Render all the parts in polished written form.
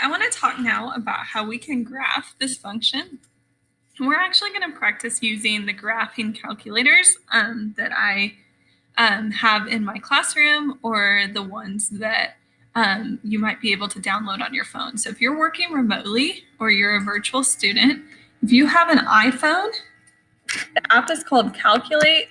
I want to talk now about how we can graph this function. We're actually going to practice using the graphing calculators that I have in my classroom, or the ones that you might be able to download on your phone. So if you're working remotely or you're a virtual student, if you have an iPhone, the app is called Calculate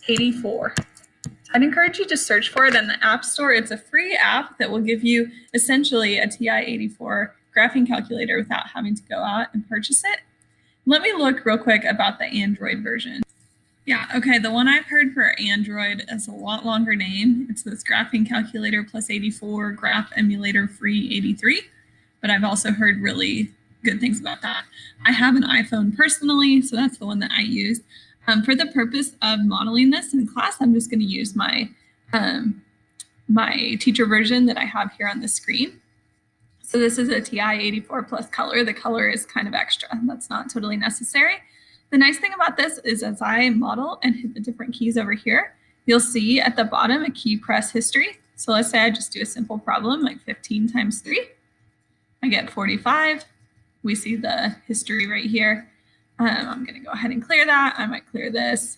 84. I'd encourage you to search for it in the App Store. It's a free app that will give you essentially a TI-84 graphing calculator without having to go out and purchase it. Let me look real quick about the Android version. Yeah, okay, the one I've heard for Android is a lot longer name. It's this graphing calculator plus 84 graph emulator free 83, but I've also heard really good things about that. I have an iPhone personally, so that's the one that I use. For the purpose of modeling this in class, I'm just going to use my my teacher version that I have here on the screen. So this is a TI-84 plus color. The color is kind of extra. That's not totally necessary. The nice thing about this is as I model and hit the different keys over here, you'll see at the bottom a key press history. So let's say I just do a simple problem like 15 times 3. I get 45. We see the history right here. I'm going to go ahead and clear that. I might clear this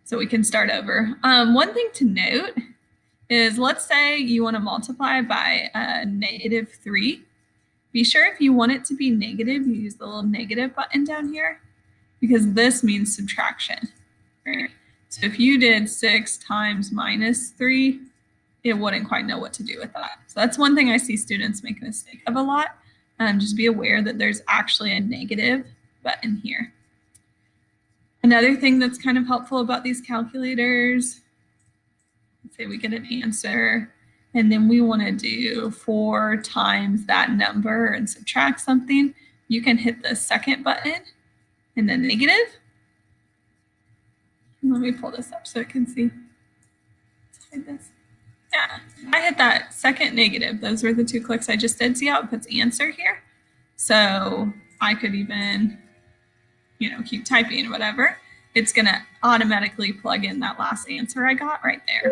so we can start over. One thing to note is, let's say you want to multiply by -3. Be sure if you want it to be negative, you use the little negative button down here, because this means subtraction. Right? So if you did 6 times -3, it wouldn't quite know what to do with that. So that's one thing I see students make a mistake of a lot. Just be aware that there's actually a negative button here. Another thing that's kind of helpful about these calculators, let's say we get an answer and then we want to do 4 times that number and subtract something. You can hit the second button and then negative. Let me pull this up so it can see. Let's hide this. Yeah, I hit that second negative. Those were the 2 clicks I just did. See how it puts answer here? So I could even, keep typing or whatever. It's going to automatically plug in that last answer I got right there.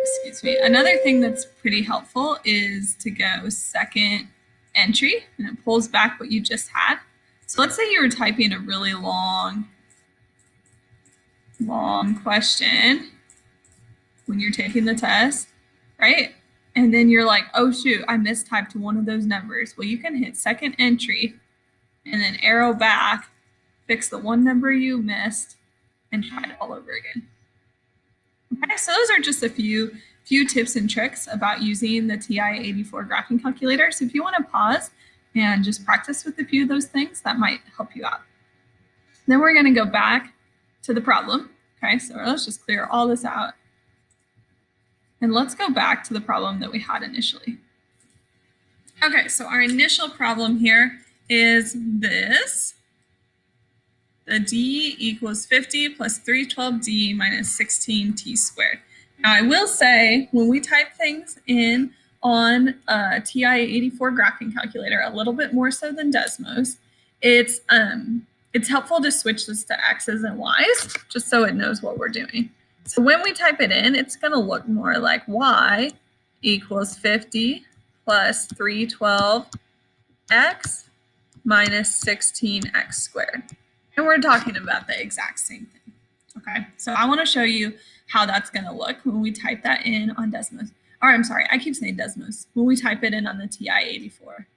Excuse me. Another thing that's pretty helpful is to go second entry, and it pulls back what you just had. So let's say you were typing a really long question when you're taking the test, right? And then you're like, oh shoot, I mistyped one of those numbers. Well, you can hit second entry and then arrow back, fix the one number you missed, and try it all over again. Okay, so those are just a few tips and tricks about using the TI-84 graphing calculator. So if you want to pause and just practice with a few of those things, that might help you out. Then we're going to go back to the problem. Okay, so let's just clear all this out. And let's go back to the problem that we had initially. Okay, so our initial problem here is this. The d equals 50 plus 312d minus 16t squared. Now, I will say, when we type things in on a TI-84 graphing calculator, a little bit more so than Desmos, it's helpful to switch this to x's and y's, just so it knows what we're doing. So when we type it in, it's going to look more like y equals 50 plus 312x minus 16x squared. And we're talking about the exact same thing. Okay, so I want to show you how that's going to look when we type that in on Desmos. Or I'm sorry, I keep saying Desmos. When we type it in on the TI-84.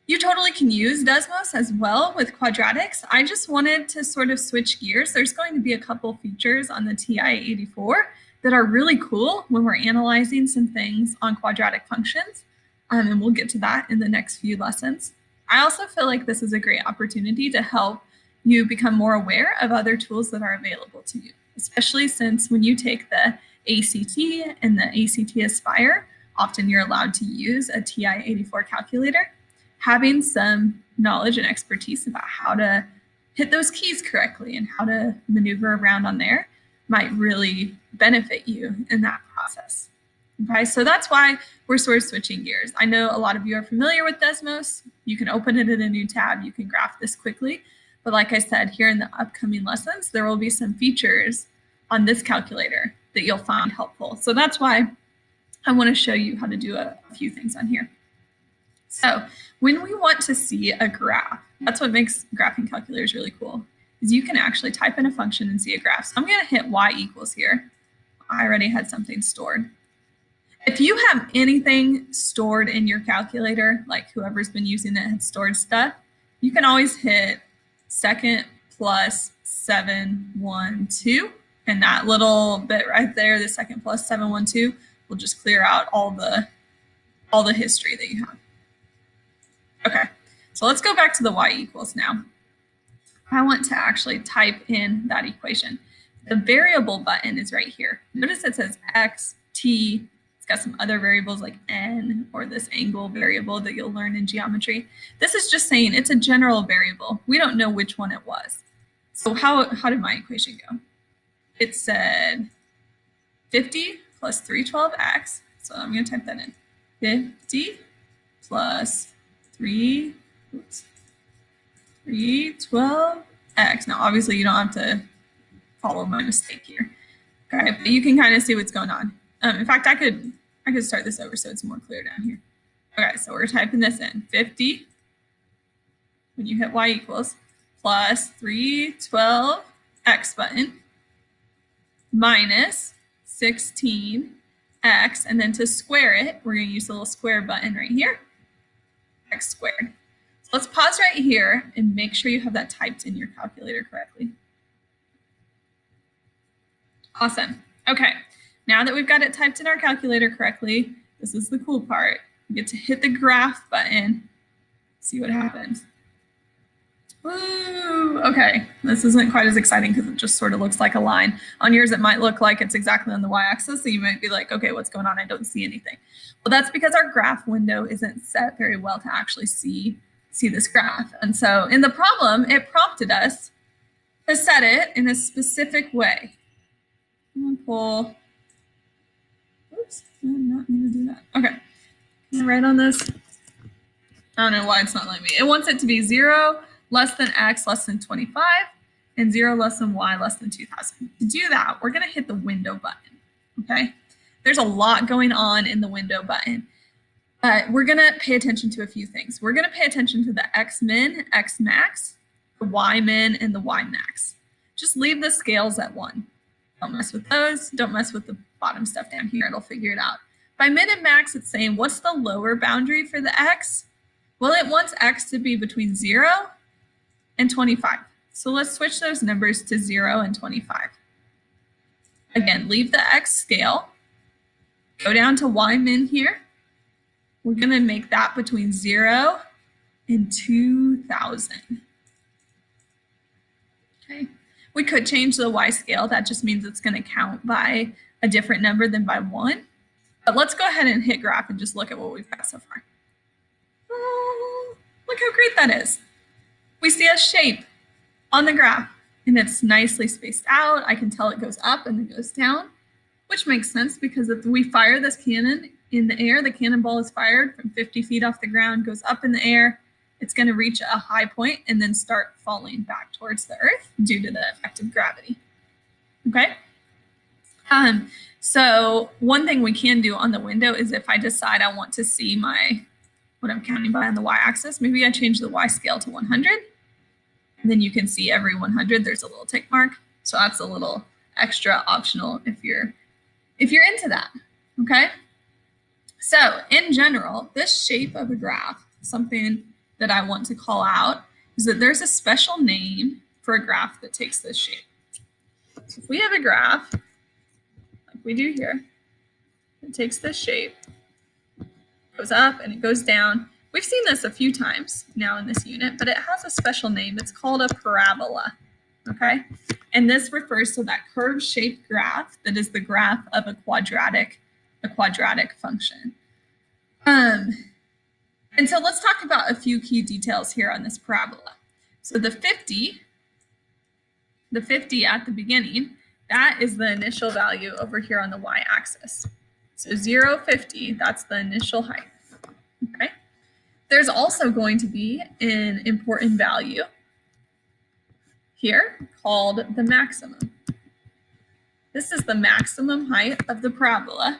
You totally can use Desmos as well with quadratics. I just wanted to sort of switch gears. There's going to be a couple features on the TI-84 that are really cool when we're analyzing some things on quadratic functions. And we'll get to that in the next few lessons. I also feel like this is a great opportunity to help you become more aware of other tools that are available to you, especially since when you take the ACT and the ACT Aspire, often you're allowed to use a TI-84 calculator. Having some knowledge and expertise about how to hit those keys correctly and how to maneuver around on there might really benefit you in that process. Okay, so that's why we're sort of switching gears. I know a lot of you are familiar with Desmos. You can open it in a new tab. You can graph this quickly. But like I said, here in the upcoming lessons, there will be some features on this calculator that you'll find helpful. So that's why I want to show you how to do a few things on here. So when we want to see a graph, that's what makes graphing calculators really cool, is you can actually type in a function and see a graph. So I'm going to hit y equals here. I already had something stored. If you have anything stored in your calculator, like whoever's been using it had stored stuff, you can always hit second plus 712. And that little bit right there, the second plus 712, will just clear out all the history that you have. Okay, so let's go back to the y equals now. I want to actually type in that equation. The variable button is right here. Notice it says x, t. It's got some other variables like n or this angle variable that you'll learn in geometry. This is just saying it's a general variable. We don't know which one it was. So how did my equation go? It said 50 plus 312x. So I'm going to type that in. 50 plus 312x. Now, obviously, you don't have to follow my mistake here. Okay, but you can kind of see what's going on. In fact, I could start this over so it's more clear down here. Okay, so we're typing this in. 50, when you hit y equals, plus 312x button, minus 16x, and then to square it, we're going to use the little square button right here, x squared. So let's pause right here and make sure you have that typed in your calculator correctly. Awesome. Okay, now that we've got it typed in our calculator correctly, this is the cool part. You get to hit the graph button, see what happens. Woo! Okay, this isn't quite as exciting because it just sort of looks like a line. On yours, it might look like it's exactly on the y-axis, so you might be like, okay, what's going on? I don't see anything. Well, that's because our graph window isn't set very well to actually see this graph. And so in the problem, it prompted us to set it in a specific way. I'm gonna pull, oops, I did not mean to do that. Okay, can I write on this? I don't know why it's not letting me. It wants it to be 0 less than x less than 25 and 0 less than y less than 2000. To do that, we're going to hit the window button. Okay, there's a lot going on in the window button, but we're going to pay attention to a few things. We're going to pay attention to the x min, x max, the y min, and the y max. Just leave the scales at 1. Don't mess with those. Don't mess with the bottom stuff down here. It'll figure it out. By min and max, it's saying what's the lower boundary for the x? Well, it wants x to be between 0 and 25. So let's switch those numbers to 0 and 25. Again, leave the x scale. Go down to y min here. We're going to make that between 0 and 2000. Okay. We could change the y scale. That just means it's going to count by a different number than by 1. But let's go ahead and hit graph and just look at what we've got so far. Oh, look how great that is. We see a shape on the graph and it's nicely spaced out. I can tell it goes up and then goes down, which makes sense because if we fire this cannon in the air, the cannonball is fired from 50 feet off the ground, goes up in the air. It's going to reach a high point and then start falling back towards the earth due to the effect of gravity. Okay. So one thing we can do on the window is if I decide I want to see what I'm counting by on the y-axis, maybe I change the y scale to 100. And then you can see every 100, there's a little tick mark. So that's a little extra optional if you're into that, okay? So in general, this shape of a graph, something that I want to call out is that there's a special name for a graph that takes this shape. So if we have a graph, like we do here, it takes this shape, goes up and it goes down. We've seen this a few times now in this unit, but it has a special name. It's called a parabola, okay? And this refers to that curve-shaped graph that is the graph of a quadratic function. And so let's talk about a few key details here on this parabola. So the 50 at the beginning, that is the initial value over here on the y-axis. So 0, 50, that's the initial height, okay? There's also going to be an important value here called the maximum. This is the maximum height of the parabola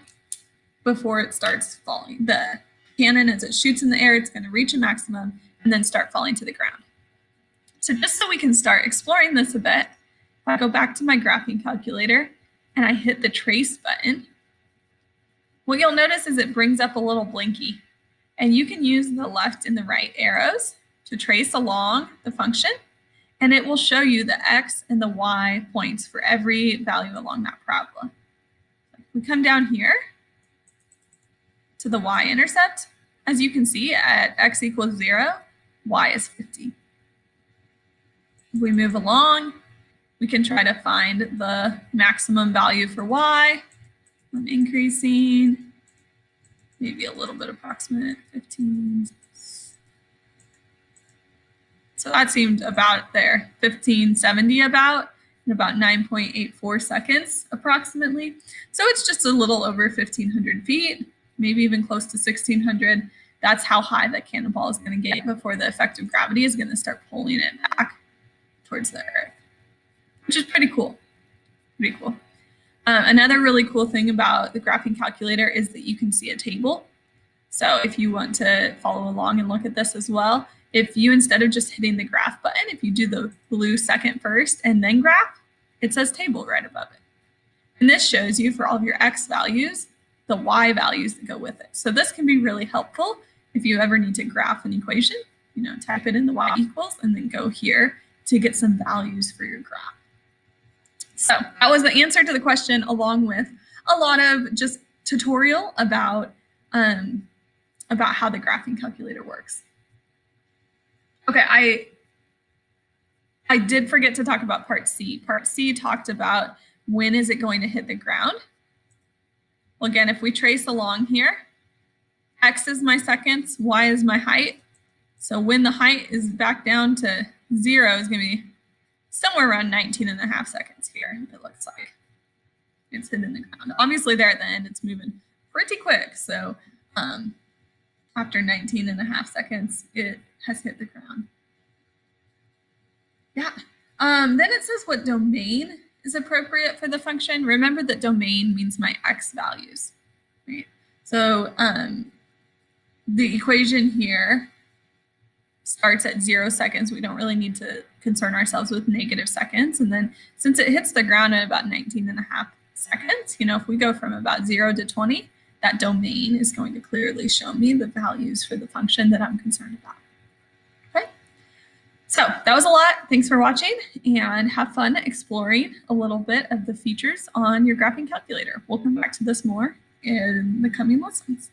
before it starts falling. The cannon, as it shoots in the air, it's going to reach a maximum and then start falling to the ground. So just so we can start exploring this a bit, if I go back to my graphing calculator and I hit the trace button, what you'll notice is it brings up a little blinky, and you can use the left and the right arrows to trace along the function, and it will show you the x and the y points for every value along that parabola. We come down here to the y-intercept. As you can see, at x equals 0, y is 50. If we move along, we can try to find the maximum value for y. I'm increasing, maybe a little bit approximate, 15. So that seemed about there, 1570 about, in about 9.84 seconds approximately. So it's just a little over 1,500 feet, maybe even close to 1,600. That's how high that cannonball is going to get before the effect of gravity is going to start pulling it back towards the Earth, which is pretty cool. Pretty cool. Another really cool thing about the graphing calculator is that you can see a table. So if you want to follow along and look at this as well, if you, instead of just hitting the graph button, if you do the blue second first and then graph, it says table right above it. And this shows you for all of your x values, the y values that go with it. So this can be really helpful if you ever need to graph an equation, type it in the y equals and then go here to get some values for your graph. So that was the answer to the question, along with a lot of just tutorial about how the graphing calculator works. Okay, I did forget to talk about part C. Part C talked about when is it going to hit the ground. Well, again, if we trace along here, x is my seconds, y is my height. So when the height is back down to 0 is going to be somewhere around 19.5 seconds here, it looks like. It's hitting the ground. Obviously there at the end, it's moving pretty quick. So after 19.5 seconds, it has hit the ground. Yeah. Then it says what domain is appropriate for the function. Remember that domain means my x values, right? So the equation here starts at 0 seconds. We don't really need to concern ourselves with negative seconds. And then since it hits the ground at about 19.5 seconds, if we go from about 0 to 20, that domain is going to clearly show me the values for the function that I'm concerned about. Okay, so that was a lot. Thanks for watching, and have fun exploring a little bit of the features on your graphing calculator. We'll come back to this more in the coming lessons.